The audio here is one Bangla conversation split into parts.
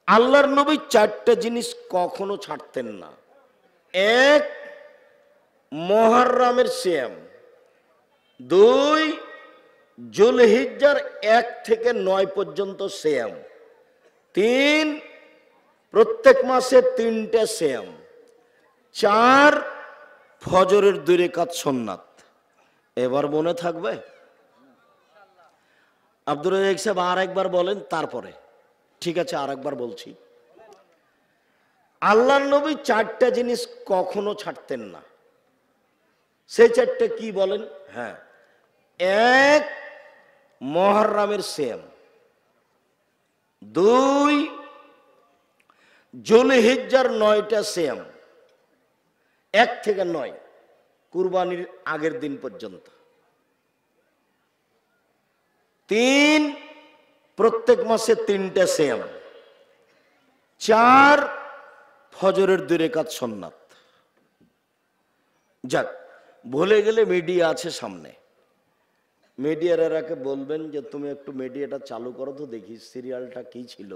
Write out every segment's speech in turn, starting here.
আল্লাহর নবী চারটা জিনিস কখনো ছাড়তেন না। এক, মুহররমের সিয়াম। দুই, যুলহিজ্জার 1 থেকে 9 পর্যন্ত সিয়াম। তিন, প্রত্যেক মাসে 3টে সিয়াম। চার, ফজরের 2 রাকাত সুন্নাত। এবার মনে থাকবে? আব্দুর রাজ্জাক সাহেব আর একবার বলেন, তারপরে। ঠিক আছে, আর একবার বলছি। আল্লাহর নবী চারটা জিনিস কখনো ছাড়তেন না। সেই চারটে কি বলেন? হ্যাঁ, এক, মুহররমের সিয়াম। দুই, যুলহিজ্জার 9টা সিয়াম, 1 থেকে 9, কুরবানির আগের দিন পর্যন্ত। তিন, প্রত্যেক মাসে 3টে সিয়াম। চার, ফজরের 2 রাকাত সুন্নাত। যাক, ভুলে গেলে মিডিয়া আছে সামনে, মিডিয়ারাকে বলবেন যে তুমি একটু মিডিয়াটা চালু করো তো দেখি সিরিয়ালটা কি ছিল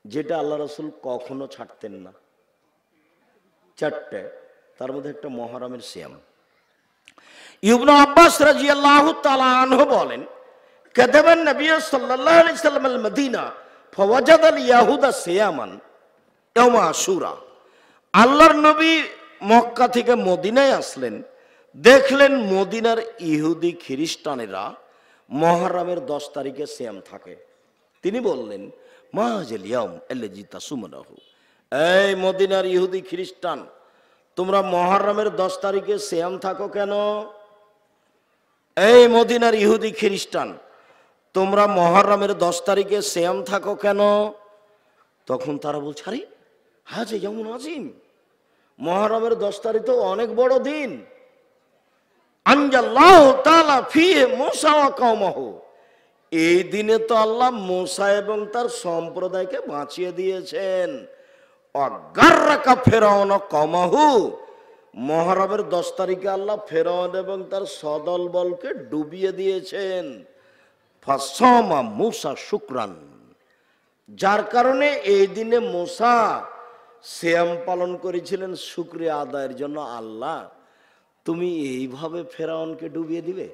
যেটা আল্লাহ রাসূল কখনো ছাড়তেন না। চারটে, তার মধ্যে একটা মুহররমের সিয়াম। ইবনে আব্বাস রাদিয়াল্লাহু তাআলা আনহু বলেন, কাতাবান নবী সাল্লাল্লাহু আলাইহি সাল্লাম আল মদিনা ফাওয়াজাদ আল ইয়াহুদা সিয়ামান ইয়াওম আশুরা। আল্লাহর নবী মক্কা থেকে মদিনায় আসলেন, দেখলেন মদিনার ইহুদি খ্রিস্টানেরা মুহররমের 10 তারিখে সিয়াম থাকে। তিনি বললেন, মা হাযাল ইয়াওম আল্লাযী তাসুমুনাহু। এই মদিনার ইহুদি খ্রিস্টান, তোমরা মুহররমের 10 তারিখে সিয়াম থাকো কেন? এই মদিনার ইহুদি খ্রিস্টান, তোমরা মুহররমের 10 তারিখে সিয়াম থাকো কেন? তখন তারা বলছে, আরে হাজা ইয়াউমুন আযীম, মুহররমের 10 তারিখ তো অনেক বড় দিন। আনজাল্লাহু তাআলা ফিহি মূসা ওয়া কওমাহু। এই দিনে তো আল্লাহ মূসা এবং তার সম্প্রদায়কে বাঁচিয়ে দিয়েছেন। অগাররাকা ফিরআউন ওয়া কওমাহু। মুহররমের 10 তারিখে আল্লাহ ফিরআউন এবং তার সদল বলকে ডুবিয়ে দিয়েছেন। ফাসামা মূসা শুকরান। যার কারণে এই দিনে মূসা সিয়াম পালন করেছিলেন শুকরিয়া আদায়ের জন্য। আল্লাহ, তুমি এইভাবে ফেরাউনকে ডুবিয়ে দিলে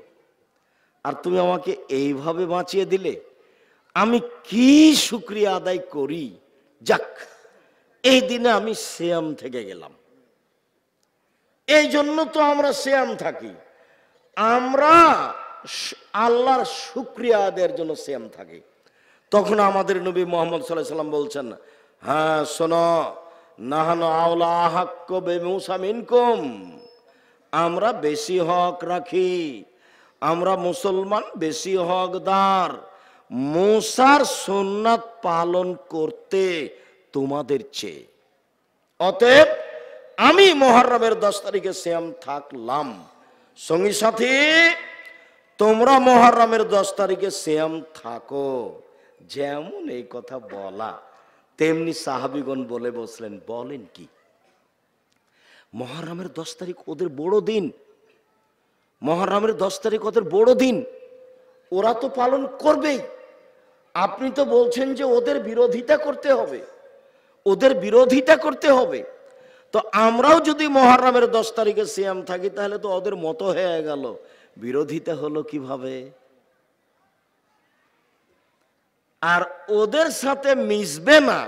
আর তুমি আমাকে এইভাবে বাঁচিয়ে দিলে, আমি কি শুকরিয়া আদায় করি। যাক, এই দিনে আমি সিয়াম থেকে গেলাম। এই জন্য তো আমরা সিয়াম থাকি, আমরা আল্লাহর শুকরিয়া আদায়ের জন্য সিয়াম থাকি। তখন আমাদের নবী মুহাম্মদ সাল্লাল্লাহু আলাইহি সাল্লাম বলছেন, হ্যাঁ শোনো, নাহানু আওলা হাক্কু বিমূসা মিনকুম। আমরা বেশি হক রাখি, আমরা মুসলমান বেশি হকদার মূসার সুন্নাত পালন করতে তোমাদের চেয়ে। অতএব আমি মুহররমের 10 তারিখে সিয়াম থাকলাম, সঙ্গী সাথী তোমরা মুহররমের 10 তারিখে সিয়াম থাকো। যেমন এই কথা বলা, তেমনি সাহাবীগণ বলে বসলেন, বলেন কি, মুহররমের 10 তারিখ ওদের বড় দিন, মুহররমের 10 তারিখ ওদের বড় দিন, ওরা তো পালন করবেই। আপনি তো বলছেন যে ওদের বিরোধিতা করতে হবে, ওদের বিরোধিতা করতে হবে। তো আমরাও যদি মুহররমের 10 তারিখে সিয়াম থাকি তাহলে তো ওদের মতো হয়ে গেল। বিরোধিতা হলো কিভাবে? আর ওদের সাথে মিশবে না,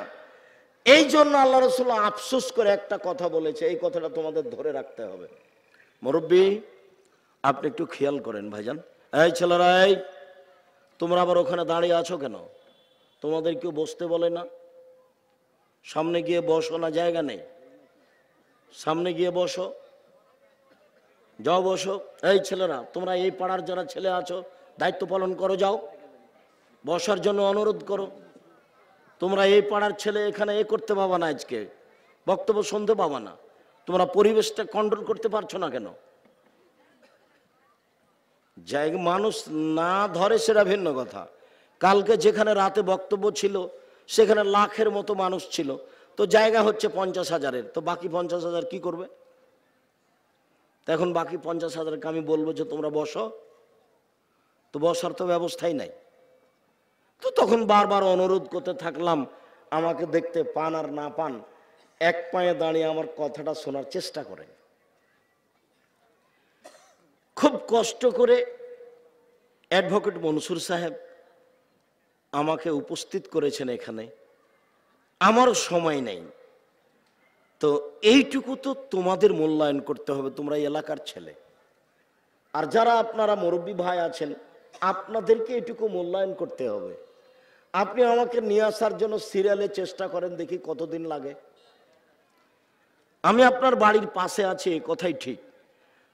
এই জন্য আল্লাহ রাসূল আফসোস করে একটা কথা বলেছে। এই কথাটা তোমাদের ধরে রাখতে হবে। মুরব্বী, আপনি একটু খেয়াল করেন ভাইজান। এই ছেলেরা, এই তোমরা আবার ওখানে দাঁড়িয়ে আছো কেন? তোমাদের কেউ বসতে বলে না? সামনে গিয়ে বসো না, জায়গা নেই? সামনে গিয়ে বসো, যাও বসো। এই ছেলেরা, তোমরা এই পাড়ার যারা ছেলে আছো দায়িত্ব পালন করো, যাও বসার জন্য অনুরোধ করো। তোমরা এই পাড়ার ছেলে, এখানে এ করতে পাবা না, আজকে বক্তব্য শুনতে পাবা না। তোমরা পরিবেশটা কন্ট্রোল করতে পারছো না কেন? জায়গা মানুষ না ধরে সেটা ভিন্ন কথা। কালকে যেখানে রাতে বক্তব্য ছিল সেখানে লাখের মতো মানুষ ছিল, তো জায়গা হচ্ছে 50,000-এর, তো বাকি 50,000 কি করবে? এখন বাকি 50,000-কে আমি বলবো যে তোমরা বসো, তো বসার তো ব্যবস্থাই নাই। তো তখন বারবার অনুরোধ করতে থাকলাম, আমাকে দেখতে পান আর না পান, এক পায়ে দাঁড়িয়ে আমার কথাটা শোনার চেষ্টা করেন। খুব কষ্ট করে অ্যাডভোকেট মনসুর সাহেব আমাকে উপস্থিত করেছেন এখানে, আমারও সময় নেই। তো এইটুকু তো তোমাদের মূল্যায়ন করতে হবে, তোমরা এলাকার ছেলে। আর যারা আপনারা মুরব্বী ভাই আছেন, আপনাদেরকে এটুকু মূল্যায়ন করতে হবে। আপনি আমাকে নিয়ে আসার জন্য সিরিয়ালে চেষ্টা করেন, দেখি কতদিন লাগে। আমি আপনার বাড়ির পাশে আছি এ কথাই ঠিক,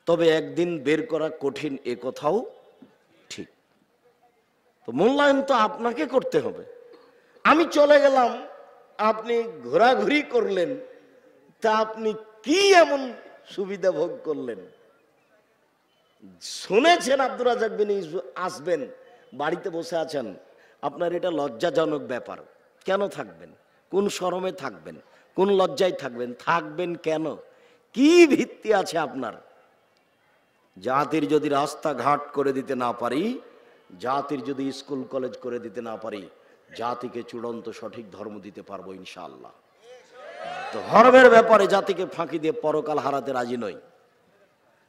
তবে একদিন বের করা কঠিন এ কথাও ঠিক। তো মূল্যায়ন তো আপনাকে করতে হবে। আমি চলে গেলাম, আপনি ঘোরাঘুরি করলেন, তা আপনি কি এমন সুবিধা ভোগ করলেন? শুনেছেন আব্দুর রাজ্জাক বিন ইউসুফ আসবেন, বাড়িতে বসে আছেন, আপনার এটা লজ্জাজনক ব্যাপার। কেন থাকবেন? কোন শরমে থাকবেন? কোন লজ্জায় থাকবেন? থাকবেন কেন? কি ভিত্তি আছে আপনার? জাতির যদি রাস্তাঘাট করে দিতে না পারি, জাতির যদি স্কুল কলেজ করে দিতে না পারি, জাতিকে চূড়ান্ত সঠিক ধর্ম দিতে পারবো ইনশাআল্লাহ। ধর্মের ব্যাপারে জাতিকে ফাঁকি দিয়ে পরকাল হারাতে রাজি নই।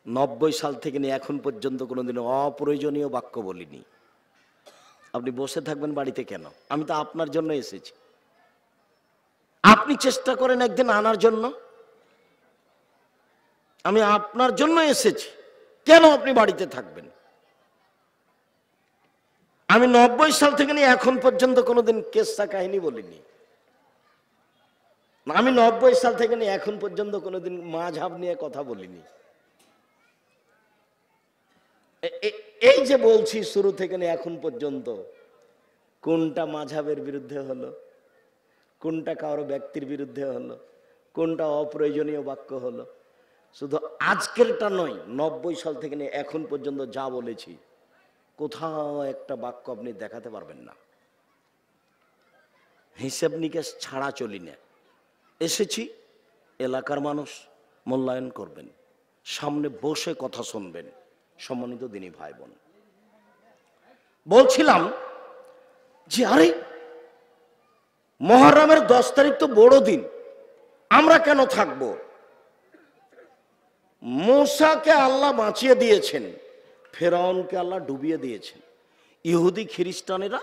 90 সাল থেকে নিয়ে এখন পর্যন্ত কোনোদিন অপ্রয়োজনীয় বাক্য বলিনি। আপনি বসে থাকবেন বাড়িতে কেন? আমি তো আপনার জন্য এসেছি। আপনি চেষ্টা করেন একদিন আনার জন্য। আমি আপনার জন্য এসেছি, কেন আপনি বাড়িতে থাকবেন? আমি 90 সাল থেকে নিয়ে এখন পর্যন্ত কোনোদিন কেসা কাহিনী বলিনি। আমি 90 সাল থেকে নিয়ে এখন পর্যন্ত কোনোদিন মাঝহাব নিয়ে কথা বলিনি। এই যে বলছি শুরু থেকে নিয়ে এখন পর্যন্ত, কোনটা মাঝহাবের বিরুদ্ধে হলো, কোনটা কারো ব্যক্তির বিরুদ্ধে হলো, কোনটা অপ্রয়োজনীয় বাক্য হলো? শুধু আজকেরটা নয়, 90 সাল থেকে নিয়ে এখন পর্যন্ত যা বলেছি, কোথাও একটা বাক্য আপনি দেখাতে পারবেন না। হিসেব নিকেশ ছাড়া চলি না। এসেছি, এলাকার মানুষ মূল্যায়ন করবেন, সামনে বসে কথা শুনবেন। সম্মানিত দিনী ভাই বোন, বলছিলাম যে আরে মুহররমের 10 তারিখ তো বড় দিন, আমরা কেন থাকব? মূসাকে আল্লাহ বাঁচিয়ে দিয়েছেন, ফেরাউনকে আল্লাহ ডুবিয়ে দিয়েছেন। ইহুদি খ্রিস্টানেরা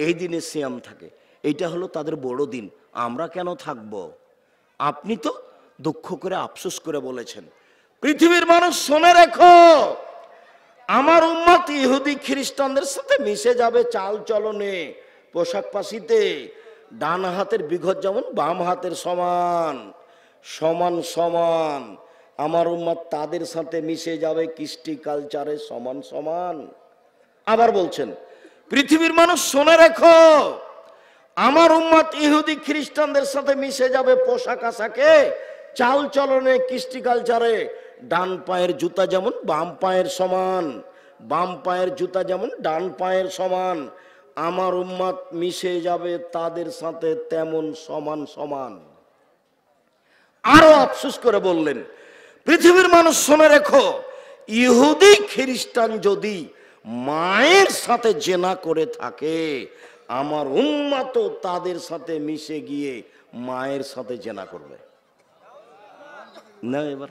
এই দিনে সিয়াম থাকে, এইটা হলো তাদের বড় দিন, আমরা কেন থাকব? আপনি তো দুঃখ করে আফসোস করে বলেছেন। পৃথিবীর মানুষ শুনে রেখো, আমার উম্মত ইহুদি খ্রিস্টানদের সাথে মিশে যাবে চাল চলনে, পোশাক পাশিতে। ডান হাতের বিঘত যেমন বাম হাতের সমান, সমান সমান। আমার উম্মত তাদের সাথে মিশে যাবে কৃষ্টি কালচারে সমান সমান। আবার বলছেন, পৃথিবীর মানুষ শুনে রেখো, আমার উম্মত ইহুদি খ্রিস্টানদের সাথে মিশে যাবে পোশাক আশাকে, চাল চলনে, কৃষ্টি কালচারে। ডান পায়ের জুতা যেমন বাম পায়ের সমান, বাম পায়ের জুতা যেমন ডান পায়ের সমান, আমার উম্মত মিশে যাবে তাদের সাথে তেমন সমান সমান। আরো আফসোস করে বললেন, পৃথিবীর মানুষ শুনে রেখো, ইহুদি খ্রিস্টান যদি মায়ের সাথে জেনা করে থাকে, আমার উম্মত তাদের সাথে মিশে গিয়ে মায়ের সাথে জেনা করবে না। এবার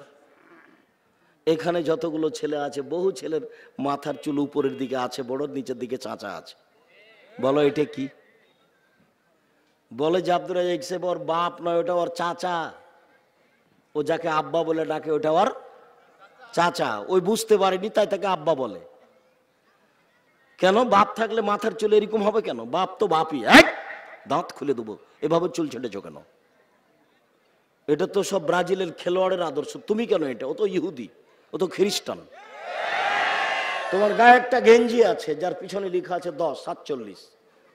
এখানে যতগুলো ছেলে আছে, বহু ছেলের মাথার চুল উপরের দিকে আছে, বড় নিচের দিকে চাঁচা আছে। বলো এটা কি? বলে যে আব্দুর রাজ্জাক সাহেব ওর বাপ নয়, ওটা ওর চাচা। ও যাকে আব্বা বলে ডাকে ওটা ওর চাচা। ওই বুঝতে পারেনি তাই তাকে আব্বা বলে। কেন? বাপ থাকলে মাথার চুল এরকম হবে কেন? বাপ তো বাপই। এক দাঁত খুলে দেবো, এভাবে চুল ছেড়েছো কেন? এটা তো সব ব্রাজিলের খেলোয়াড়ের আদর্শ, তুমি কেন এটা? ও তো ইহুদি, ও তো খ্রিস্টান। তোমার গায়ে একটা গেঞ্জি আছে যার পিছনে লেখা আছে 1047,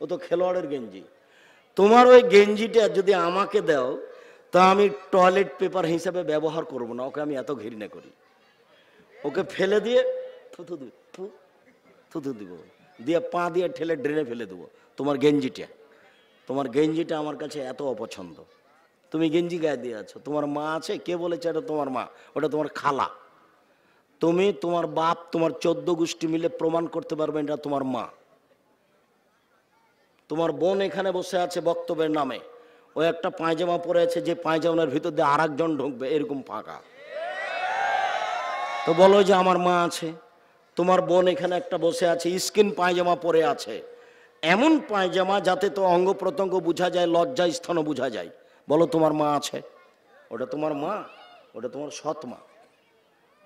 ও তো খেলোয়াড়ের গেঞ্জি। তোমার ওই গেঞ্জিটা যদি আমাকে দাও, তা আমি টয়লেট পেপার হিসাবে ব্যবহার করব না। ওকে আমি এত ঘৃণা করি। ওকে ফেলে দিয়ে থুথু দিব, দিয়ে পা দিয়ে ঠেলে ড্রেনে ফেলে দেবো। তোমার গেঞ্জিটা আমার কাছে এত অপছন্দ। তুমি গেঞ্জি গায়ে দিয়ে আছো, তোমার মা আছে, কে বলেছে এটা তোমার মা? ওটা তোমার খালা। তুমি, তোমার বাপ, তোমার 14 গোষ্ঠী মিলে প্রমাণ করতে পারবে এটা তোমার মা। তোমার বোন এখানে বসে আছে বক্তব্যের নামে, ও একটা পায়জামা পরে আছে, যে পায়জামার ভিতর দিয়ে আর একজন ঢুকবে, এরকম ফাঁকা। তো বলো যে আমার মা আছে, তোমার বোন এখানে একটা বসে আছে স্কিন পায়জামা পরে আছে, এমন পায়জামা যাতে তো অঙ্গ প্রত্যঙ্গ বোঝা যায়, লজ্জা স্থানও বোঝা যায়, বলো তোমার মা আছে? ওটা তোমার মা? ওটা তোমার সৎ মা।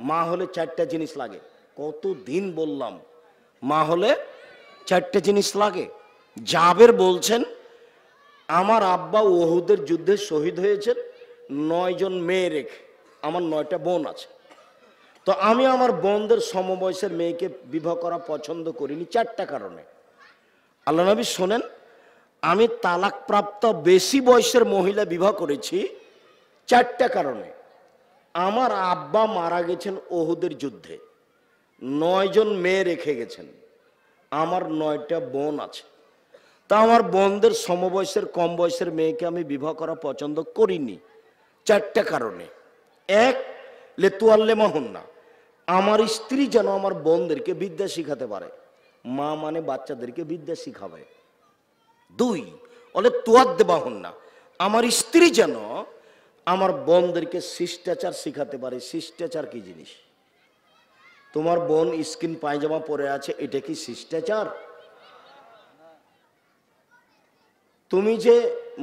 মা হলে চারটা জিনিস লাগে, কতদিন বললাম, মা হলে চারটে জিনিস লাগে। জাবের বলছেন আমার আব্বা ওহুদের যুদ্ধে শহীদ হয়েছেন 9 জন মেয়ে রেখে, আমার 9টা বোন আছে। তো আমি আমার বোনদের সমবয়সের মেয়েকে বিবাহ করা পছন্দ করিনি 4টা কারণে। আল্লাহ নবী শোনেন, আমি তালাকপ্রাপ্ত বেশি বয়সের মহিলা বিবাহ করেছি 4টা কারণে। আমার আব্বা মারা গেছেন ওহুদের যুদ্ধে, 9 জন মেয়ে রেখে গেছেন, আমার 9টা বোন আছে। তা আমার বোনদের সমবয়সের কম বয়সের মেয়েকে আমি বিবাহ করা পছন্দ করিনি 4টা কারণে। এক, লেতুয়াল্লেমাহুন্না, আমার স্ত্রী যেন আমার বোনদেরকে বিদ্যা শিখাতে পারে, মা মানে বাচ্চাদেরকে বিদ্যা শিখাবে। 2, বলে তুয়াদ্দেবাহুন্না, আমার স্ত্রী যেন আমার বোনদেরকে শিষ্টাচার শিখাতে পারে। শিষ্টাচার কি জিনিস? তোমার বোন স্কিন পায়জামা পরে আছে, এটা কি শিষ্টাচার? তুমি যে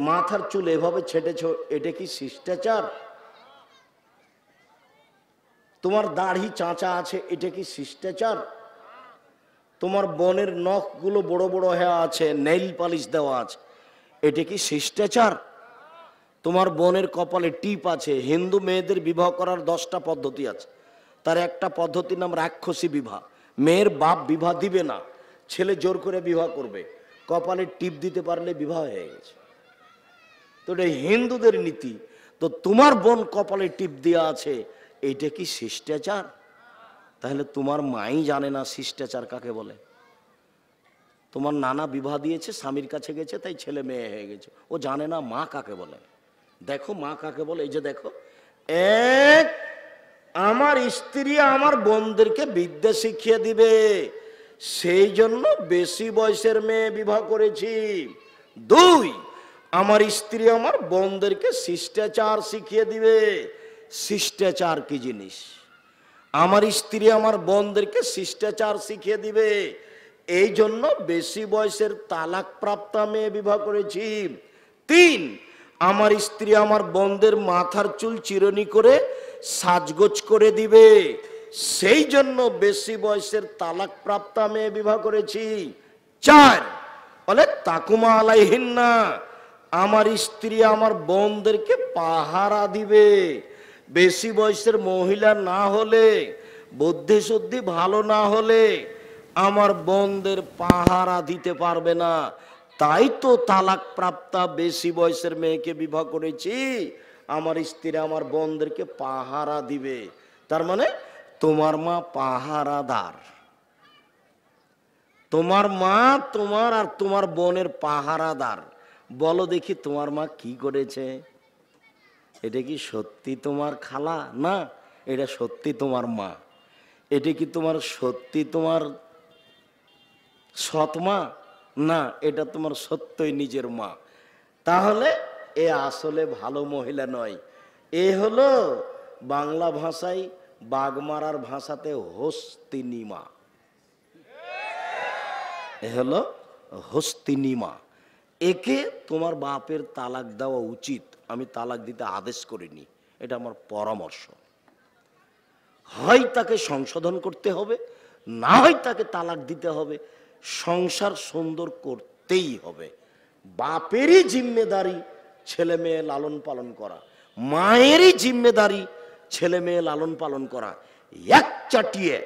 মাথার চুল এভাবে ছেটেছ, এটা কি শিষ্টাচার? তোমার দাড়ি চাঁচা আছে, এটা কি শিষ্টাচার? তোমার বোনের নখগুলো বড় বড় হয়ে আছে, নেইল পালিশ দেওয়া আছে, এটা কি শিষ্টাচার? তোমার বোনের কপালে টিপ আছে। হিন্দু মেয়েদের বিবাহ করার 10টা পদ্ধতি আছে, তার একটা পদ্ধতির নাম রাক্ষসী বিবাহ। মেয়ের বাপ বিবাহ দিবে না, ছেলে জোর করে বিবাহ করবে, কপালে টিপ দিতে পারলে বিবাহ হয়ে গেছে। তো এটা হিন্দুদের নীতি। তো তোমার বোন কপালে টিপ দেওয়া আছে, এইটা কি শিষ্টাচার? তাহলে তোমার মাই জানে না শিষ্টাচার কাকে বলে। তোমার নানা বিবাহ দিয়েছে, স্বামীর কাছে গেছে, তাই ছেলে মেয়ে হয়ে গেছে, ও জানে না মা কাকে বলে। দেখো মা কাকে বলে, এই যে দেখো, এক, আমার স্ত্রী আমার বোনদেরকে বিদ্যা শিখিয়ে দিবে, সেই জন্য বেশি বয়সের মেয়ে বিবাহ করেছি। 2, আমার স্ত্রী আমার বোনদেরকে শিষ্টাচার শিখিয়ে দিবে। শিষ্টাচার কি জিনিস? আমার স্ত্রী আমার বোনদেরকে শিষ্টাচার শিখিয়ে দিবে, এই জন্য বেশি বয়সের তালাকপ্রাপ্ত মেয়ে বিবাহ করেছি। 3, আমার স্ত্রী আমার বোনদের মাথার চুল চিরুনি করে সাজগোজ করে দিবে, সেই জন্য বেশি বয়সের তালাকপ্রাপ্ত মেয়ে বিবাহ করেছি। 4, বলে তাকুমা আলাইহিন্না, আমার স্ত্রী আমার বোনদেরকে পাহারা দিবে। বেশি বয়সের মহিলা না হলে, বুদ্ধি শুদ্ধি ভালো না হলে আমার বোনদের পাহারা দিতে পারবে না, তাই তো তালাক প্রাপ্তা বেশি বয়সের মেয়েকে বিবাহ করেছি, আমার স্ত্রী আমার বোনদেরকে পাহারা দিবে। তার মানে তোমার মা পাহারাদার, তোমার মা তোমার আর তোমার বোনের পাহারাদার। বলো দেখি তোমার মা কি করেছে? এটা কি সত্যি তোমার খালা? না, এটা সত্যি তোমার মা। এটা কি তোমার সত্যি তোমার সৎ মা? না, এটা তোমার সত্যই নিজের মা। তাহলে এ আসলে ভালো মহিলা নয়, এ হলো বাংলা ভাষায় বাগমারার ভাষাতে হস্তিনী মা, এ হলো হস্তিনী মা। একে তোমার বাপের তালাক দেওয়া উচিত। আমি তালাক দিতে আদেশ করিনি, এটা আমার পরামর্শ। হয় তাকে সংশোধন করতে হবে, না হয় তাকে তালাক দিতে হবে। সংসার সুন্দর করতেই হবে। বাপেরই জিম্মেদারি ছেলে মেয়ে লালন পালন করা, মায়েরই জিম্মেদারি ছেলে মেয়ে লালন পালন করা। এক চাটিয়ে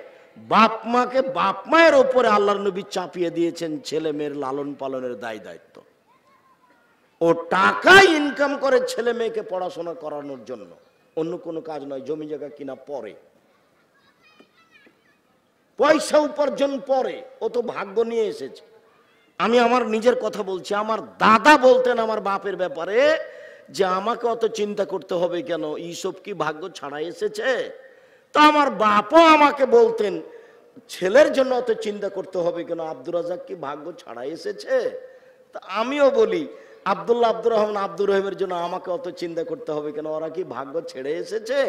বাপ মাকে, বাপ মায়ের ওপরে আল্লাহর নবী চাপিয়ে দিয়েছেন ছেলে মেয়ের লালন পালনের দায় দায়িত্ব। ও টাকা ইনকাম করে ছেলে মেয়েকে পড়াশোনা করানোর জন্য, অন্য কোনো কাজ নয়। জমি জায়গা কিনা পরে, পয়সা উপার্জন পরে, ও তো ভাগ্য নিয়ে এসেছে। আমি আমার নিজের কথা বলছি। আমার দাদা বলতেন আমার বাপের ব্যাপারে যে আমাকে অত চিন্তা করতে হবে কেন, এইসব কি ভাগ্য ছাড়া এসেছে? তা আমার বাপও আমাকে বলতেন ছেলের জন্য অত চিন্তা করতে হবে কেন, আব্দুর রাজাক কি ভাগ্য ছাড়া এসেছে? তা আমিও বলি আব্দুল্লাহ, আব্দুর রহমান, আব্দুর রহিমের জন্য আমাকে অত চিন্তা করতে হবে কেন? ওরা কি ভাগ্য ছেড়ে এসেছে?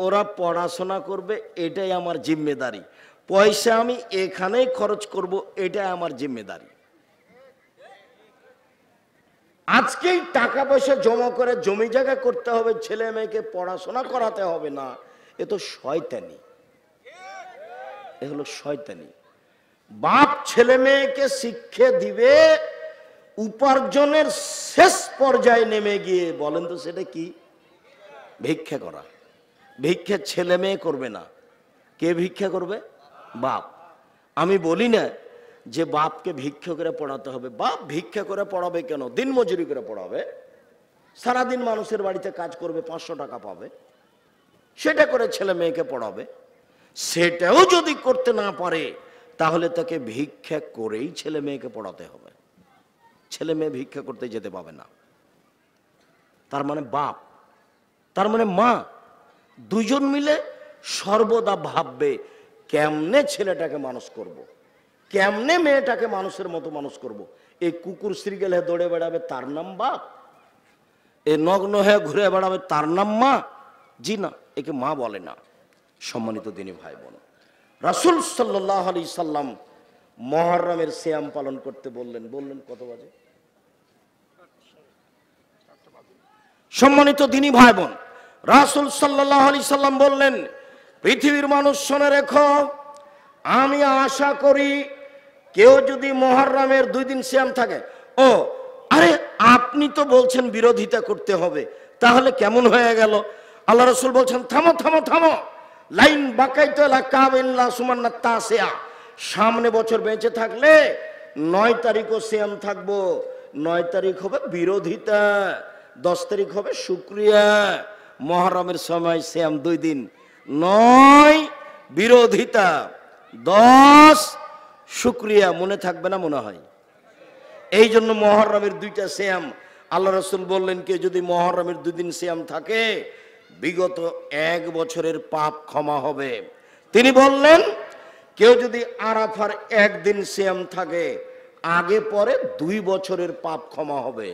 ওরা পড়াশোনা করবে, এটাই আমার জিম্মেদারি। পয়সা আমি এখানেই খরচ করব, এটাই আমার জিম্মেদারি। আজকেই টাকা পয়সা জমা করে জমি জায়গা করতে হবে, ছেলে মেয়েকে পড়াশোনা করাতে হবে না, এ তো শয়তানি। এ হলো শয়তানি। বাপ ছেলে মেয়েকে শিক্ষা দিবে উপার্জনের শেষ পর্যায়ে নেমে গিয়ে। বলেন তো সেটা কি? ভিক্ষা করা। ভিক্ষা ছেলে মেয়ে করবে না, কে ভিক্ষা করবে? বাপ। আমি বলি না যে বাপকে ভিক্ষা করে পড়াতে হবে। বাপ ভিক্ষা করে পড়াবে কেন? দিন মজুরি করে পড়াবে। সারাদিন মানুষের বাড়িতে কাজ করবে, 500 টাকা পাবে, সেটা করে ছেলে মেয়েকে পড়াবে। সেটাও যদি করতে না পারে তাহলে তাকে ভিক্ষা করেই ছেলে মেয়েকে পড়াতে হবে। ছেলে মেয়ে ভিক্ষা করতে যেতে পাবে না। তার মানে বাপ, তার মানে মা, দুজন মিলে সর্বদা ভাববে কেমনে ছেলেটাকে মানুষ করব, কেমনে মেয়েটাকে মানুষের মতো মানুষ করব। এই কুকুর শ্রীগেল হয়ে দৌড়ে বেড়াবে, তার নাম বাপ? এ নগ্ন হয়ে ঘুরে বেড়াবে, তার নাম মা? জি না, একে মা বলে না। সম্মানিত দিনী ভাই বোন, রাসূল সাল্লাল্লাহু আলাইহি সাল্লাম মুহররমের সিয়াম পালন করতে বললেন। বললেন কত বাজে? সম্মানিত দিনী ভাই বোন, রাসূল সাল্লাল্লাহু আলাইহি সাল্লাম বললেন, পৃথিবীর মানুষ শুনে রেখো, আমি আশা করি কেউ যদি মুহররমের 2 দিন সিয়াম থাকে। ও আরে, আপনি তো বলছেন বিরোধিতা করতে হবে, তাহলে কেমন হয়ে গেল? আল্লাহ রাসূল বলছেন, থামো থামো থামো, লাইন বাকাইতো লা কাবিল্লা সুমান্না তাসিয়া। সামনে বছর বেঁচে থাকলে 9 তারিখও সিয়াম থাকবো। 9 তারিখ হবে বিরোধিতা, 10 তারিখ হবে শুকরিয়া। মুহররমের সময় সিয়াম 2 দিন, 9 বিরোধিতা, 10 শুকরিয়া। মনে থাকবে না মনে হয়? এই জন্য মুহররমের 2টা সিয়াম। আল্লাহ রাসূল বললেন, কে যদি মুহররমের 2 দিন সিয়াম থাকে বিগত 1 বছরের পাপ ক্ষমা হবে। তিনি বললেন, কেউ যদি আরাফার 1 দিন সিয়াম থাকে আগে পরে 2 বছরের পাপ ক্ষমা হবে।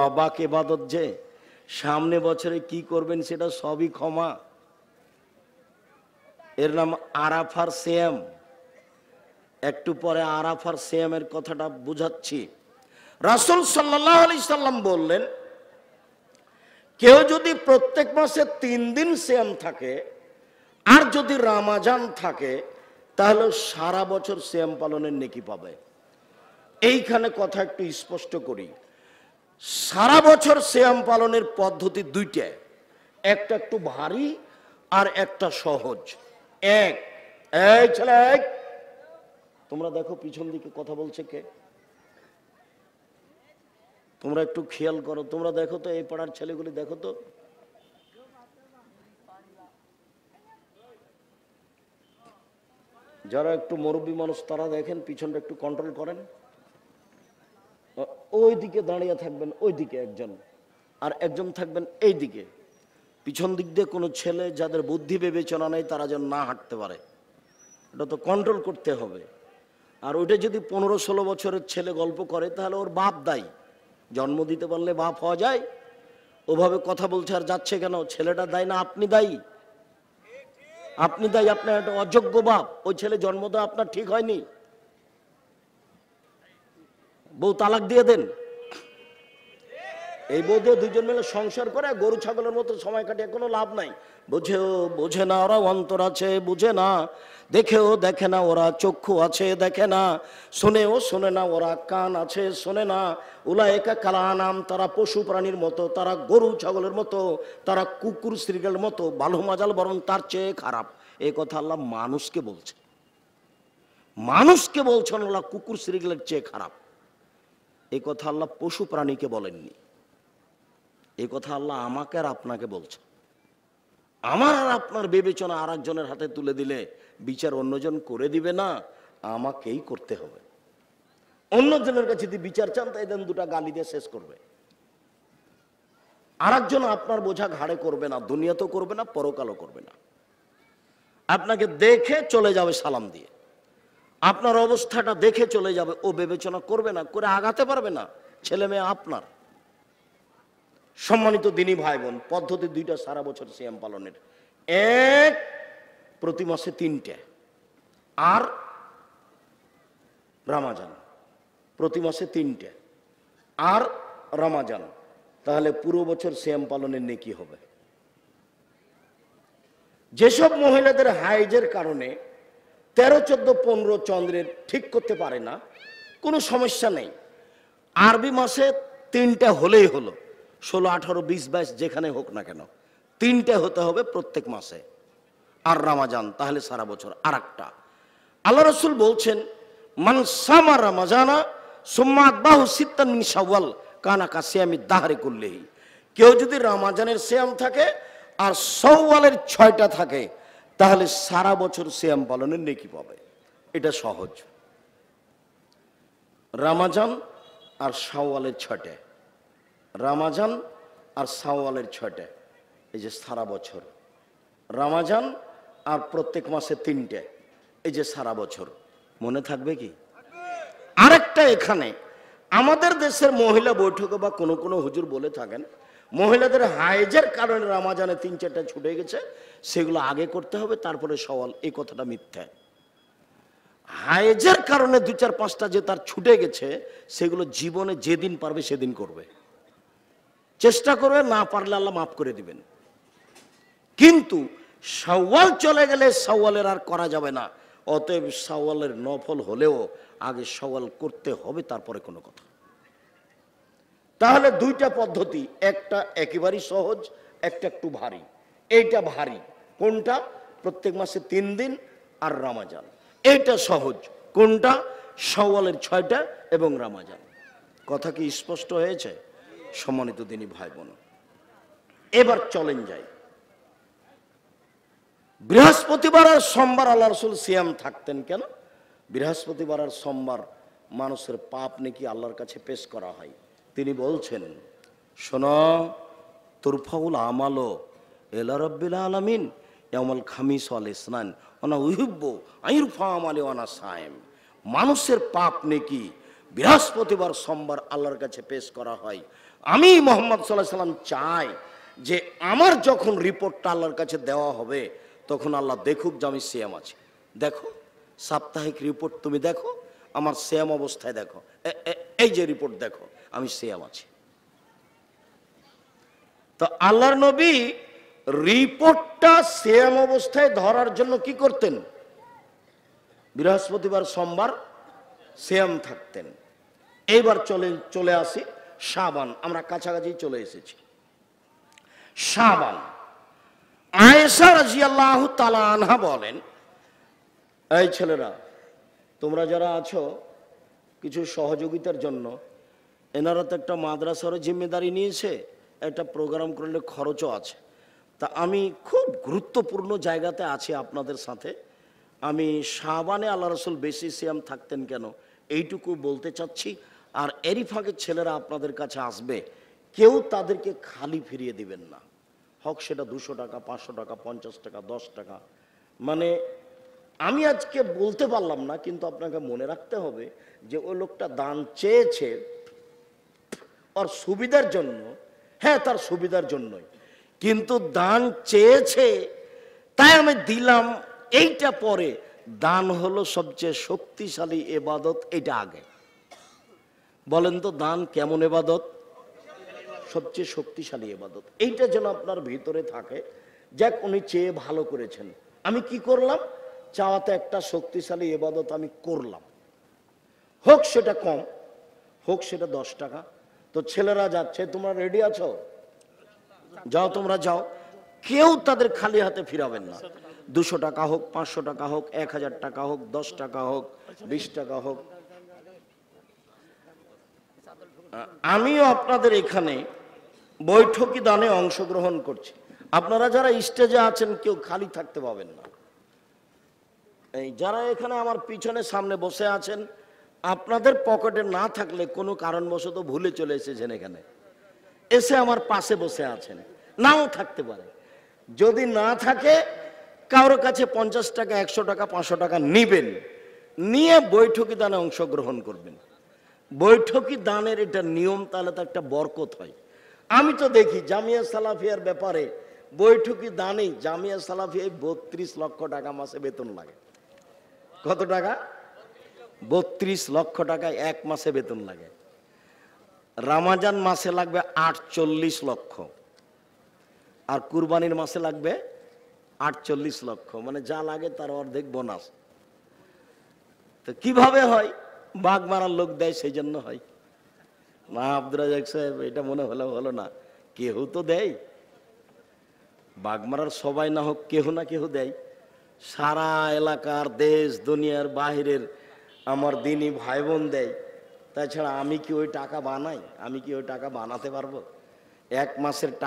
অবাক ইবাদত যে, সামনে বছরে কি করবেন সেটা সবই ক্ষমা। এর নাম আরাফার সিয়াম। একটু পরে আরাফার সিয়ামের কথাটা বুঝাচ্ছি। রাসূল সাল্লাল্লাহু আলাইহি সাল্লাম বললেন, কেউ যদি প্রত্যেক মাসে 3 দিন সিয়াম থাকে আর যদি রমজান থাকে তাহলে সারা বছর সিয়াম পালনের নেকি পাবে। এইখানে কথা একটু স্পষ্ট করি, সারা বছর সিয়াম পালনের পদ্ধতি 2টা, একটা একটু ভারী আর একটা সহজ। এই ছেলে, তোমরা দেখো পিছন দিকে কথা বলছে কে? তোমরা একটু খেয়াল করো, তোমরা দেখো তো, এই পাড়ার ছেলেগুলি দেখো তো। যারা একটু মুরব্বী মানুষ তারা দেখেন, পিছনটা একটু কন্ট্রোল করেন। ওই দিকে দাঁড়িয়ে থাকবেন, ওই দিকে একজন, আর একজন থাকবেন এই দিকে। পিছন দিক দিয়ে কোনো ছেলে যাদের বুদ্ধি বিবেচনা নেই তারা যেন না হাঁটতে পারে, এটা তো কন্ট্রোল করতে হবে। আর ওইটা যদি 15-16 বছরের ছেলে গল্প করে তাহলে ওর বাপ দায়ী। জন্ম দিতে পারলে বাপ হওয়া যায়? ওভাবে কথা বলছে আর যাচ্ছে কেন? ছেলেটা দায়ী না আপনি দায়ী? আপনি দায়ী, আপনার একটা অযোগ্য বাপ। ওই ছেলে জন্ম দেওয়া আপনার ঠিক হয়নি। বউ তালাক দিয়ে দেন। এই বউ দিয়ে 2জন মিলে সংসার করে গরু ছাগলের মতো সময় কাটিয়ে কোনো লাভ নাই। বুঝেও বোঝে না, ওরা অন্তর আছে বুঝে না, দেখেও দেখে না, ওরা চক্ষু আছে দেখে না, শোনেও শোনে না, ওরা কান আছে শোনে না। উলায়েকা কালানাম, তারা পশু প্রাণীর মতো, তারা গরু ছাগলের মতো, তারা কুকুর শ্রীগেলের মতো, বালু মাজাল বরং তার চেয়ে খারাপ। এই কথা আল্লাহ মানুষকে বলছে, মানুষকে বলছেন ওরা কুকুর শ্রীগেলের চেয়ে খারাপ। এই কথা আল্লাহ পশু প্রাণীকে বলেননি। এই কথা আল্লাহ আমাকে আর আপনাকে বলছে। আমার আর আপনার বিবেচনা আর একজনের হাতে তুলে দিলে বিচার অন্যজন করে দিবে না, আমাকেই করতে হবে। অন্যজনের কাছে যদি বিচার চান তাই দেন 2টা গালি দিয়ে শেষ করবে। আর একজন আপনার বোঝা ঘাড়ে করবে না, দুনিয়াতেও করবে না, পরকালও করবে না। আপনাকে দেখে চলে যাবে সালাম দিয়ে, আপনার অবস্থাটা দেখে চলে যাবে, ও বিবেচনা করবে না, করে আগাতে পারবে না। ছেলে মেয়ে আপনার। সম্মানিত দিনী ভাই বোন, পদ্ধতি দুইটা সারা বছর সিয়াম পালনের। এক, প্রতি মাসে 3টে, আর রমাজান প্রতি মাসে 3টে, আর রমাজান। তাহলে পুরো বছর সিয়াম পালনের নেকি হবে। যেসব মহিলাদের হাইজের কারণে 13, 14, 15 চন্দ্রের ঠিক করতে পারে না, কোনো সমস্যা নেই। আরবি মাসে 3টে হলেই হলো, 16, 18, 20, 22 যেখানে হোক না কেন 3টে হতে হবে প্রত্যেক মাসে। আর রমাজান তাহলে সারা বছর। আর একটা, আল্লাহ রাসূল বলছেন, মান সামা রমাজানা সুম্মা আতবাহু সিত্তান মিন শাওয়াল কানা কাসিয়ামি দাহরি কুল্লিহি। কেউ যদি রমাজানের সিয়াম থাকে আর শাওয়ালের 6টা থাকে, তাহলে সারা বছর সিয়াম পালনের নেকি পাবে। এটা সহজ। রমাজান আর শাওয়ালের 6টে, রমাজান আর শাওয়ালের 6টে, এই যে সারা বছর। রমাজান আর প্রত্যেক মাসে 3টে, এই যে সারা বছর। মনে থাকবে কি? আরেকটা, এখানে আমাদের দেশের মহিলা বৈঠকে বা কোনো কোনো হুজুর বলে থাকেন, মহিলাদের হাইজের কারণে রমাজানে 3-4টা ছুটে গেছে, সেগুলো আগে করতে হবে তারপরে শাওয়াল। এই কথাটা মিথ্যা। হাইজের কারণে 2, 4, 5টা যে তার ছুটে গেছে, সেগুলো জীবনে যেদিন পারবে সেদিন করবে, চেষ্টা করবে, না পারলে আল্লাহ মাফ করে দিবেন। কিন্তু শাওয়াল চলে গেলে শাওয়ালের আর করা যাবে না। অতএব শাওয়ালের নফল হলেও আগে শাওয়াল করতে হবে, তারপরে কোনো কথা। তাহলে 2টা পদ্ধতি, একটা একেবারেই সহজ, একটা একটু ভারী। এইটা ভারী। কোনটা? প্রত্যেক মাসে 3 দিন আর রমাজান। এইটা সহজ। কোনটা? শাওয়ালের 6টা এবং রমাজান। কথা কি স্পষ্ট হয়েছে? সম্মানিত দিনী ভাই বোন, এবার চলেন যাই। বৃহস্পতিবার আর সোমবার আল্লাহ রাসূল সিয়াম থাকতেন কেন? বৃহস্পতিবার আর সোমবার মানুষের পাপ নাকি আল্লাহর কাছে পেশ করা হয়। তিনি বলছেন, শোনো, তুরফাউল আমালো ইলা রাব্বিল আলামিন ইয়াউমুল খামিস ওয়াল ইসনান ওয়া উহিব্বু আইরফা আমালি ওয়া সাইম। মানুষের পাপ নাকি বৃহস্পতিবার সোমবার আল্লাহর কাছে পেশ করা হয়। আমি মুহাম্মদ সাল্লাল্লাহু আলাইহি সাল্লাম চাই যে আমার যখন রিপোর্টটা আল্লাহর কাছে দেওয়া হবে, তখন আল্লাহ দেখুক যে আমি সিয়াম আছি। দেখো, সাপ্তাহিক রিপোর্ট তুমি দেখো, আমার সিয়াম অবস্থায় দেখো, এই যে রিপোর্ট দেখো, আমি সিয়াম আছি। তো আল্লাহর নবী রিপোর্টটা সিয়াম অবস্থায় ধরার জন্য কি করতেন? বৃহস্পতিবার সোমবার সিয়াম থাকতেন। এইবার চলে আসি শাবান। আমরা কাছাকাছি চলে এসেছি। শাবান, আয়েশা রাদিয়াল্লাহু তাআলা আনহা বলেন, এই ছেলেরা, তোমরা যারা আছো, কিছু সহযোগিতার জন্য, এনারা তো একটা মাদ্রাসারও জিম্মেদারি নিয়েছে, একটা প্রোগ্রাম করলে খরচও আছে। তা আমি খুব গুরুত্বপূর্ণ জায়গাতে আছি আপনাদের সাথে। আমি শাবানে আল্লাহ রাসূল বেশি সিয়াম থাকতেন কেন, এইটুকু বলতে চাচ্ছি। আর এরই ফাঁকে ছেলেরা আপনাদের কাছে আসবে, কেউ তাদেরকে খালি ফিরিয়ে দিবেন না। হক সেটা 200 টাকা, 500 টাকা, 50 টাকা, 10 টাকা। মানে আমি আজকে বলতে পারলাম না, কিন্তু আপনাকে মনে রাখতে হবে যে ওই লোকটা দান চেয়েছে ওর সুবিধার জন্য। হ্যাঁ, তার সুবিধার জন্যই, কিন্তু দান চেয়েছে তাই আমি দিলাম, এইটা পরে। দান হলো সবচেয়ে শক্তিশালী ইবাদত, এটা আগে বলেন তো, দান কেমন ইবাদত? সবচেয়ে শক্তিশালী ইবাদত। এইটা যেন আপনার ভিতরে থাকে। যাক, উনি চেয়ে ভালো করেছেন, আমি কি করলাম? চাওয়াতে একটা শক্তিশালী ইবাদত আমি করলাম। হোক সেটা কম, হোক সেটা 10 টাকা। তো ছেলেরা যাচ্ছে, তোমরা রেডি আছো? যাও, তোমরা যাও। কেউ তাদের খালি হাতে ফিরাবেন না। 200 টাকা হোক, 500 টাকা হোক, 1000 টাকা হোক, 10 টাকা হোক, 20 টাকা হোক। আমিও আপনাদের এখানে বৈঠকি দানে অংশগ্রহণ করছি। আপনারা যারা স্টেজে আছেন, কেউ খালি থাকতে পাবেন না। এই যারা এখানে আমার পিছনে সামনে বসে আছেন, আপনাদের পকেটে না থাকলে কোনো কারণবশত ভুলে চলে এসেছেন, এখানে এসে আমার পাশে বসে আছেন, নাও থাকতে পারে। যদি না থাকে, কারোর কাছে 50 টাকা, 100 টাকা, 500 টাকা নিবেন, নিয়ে বৈঠকি দানে অংশগ্রহণ করবেন। বৈঠকি দানের এটা নিয়ম, তাহলে তো একটা বরকত হয়। আমি তো দেখি জামিয়া সালাফিয়ার ব্যাপারে বৈঠকি দানেই জামিয়া সালাফিয়ায় 32 লক্ষ টাকা মাসে বেতন লাগে। কত টাকা? 32 লক্ষ টাকা এক মাসে বেতন লাগে। রামাজান মাসে লাগবে 48 লক্ষ, আর কুরবানির মাসে লাগবে 48 লক্ষ, মানে যা লাগে তার অর্ধেক বোনাস। তো কিভাবে হয়? বাঘ মারার লোক দেয়, সেই জন্য হয় না। আব্দুর রাজাক সাহেব, এটা মনে হলো না, কেহ তো দেয়। বাঘ মারার সবাই না হোক, কেহ না কেহ দেয়। সারা এলাকার, দেশ দুনিয়ার বাহিরের আমার দিনী ভাই বোন দেয়। তাছাড়া আমি কি ওই টাকা বানাই? আমি কি ওই টাকা বানাতে পারবো? এক মাসের টাকা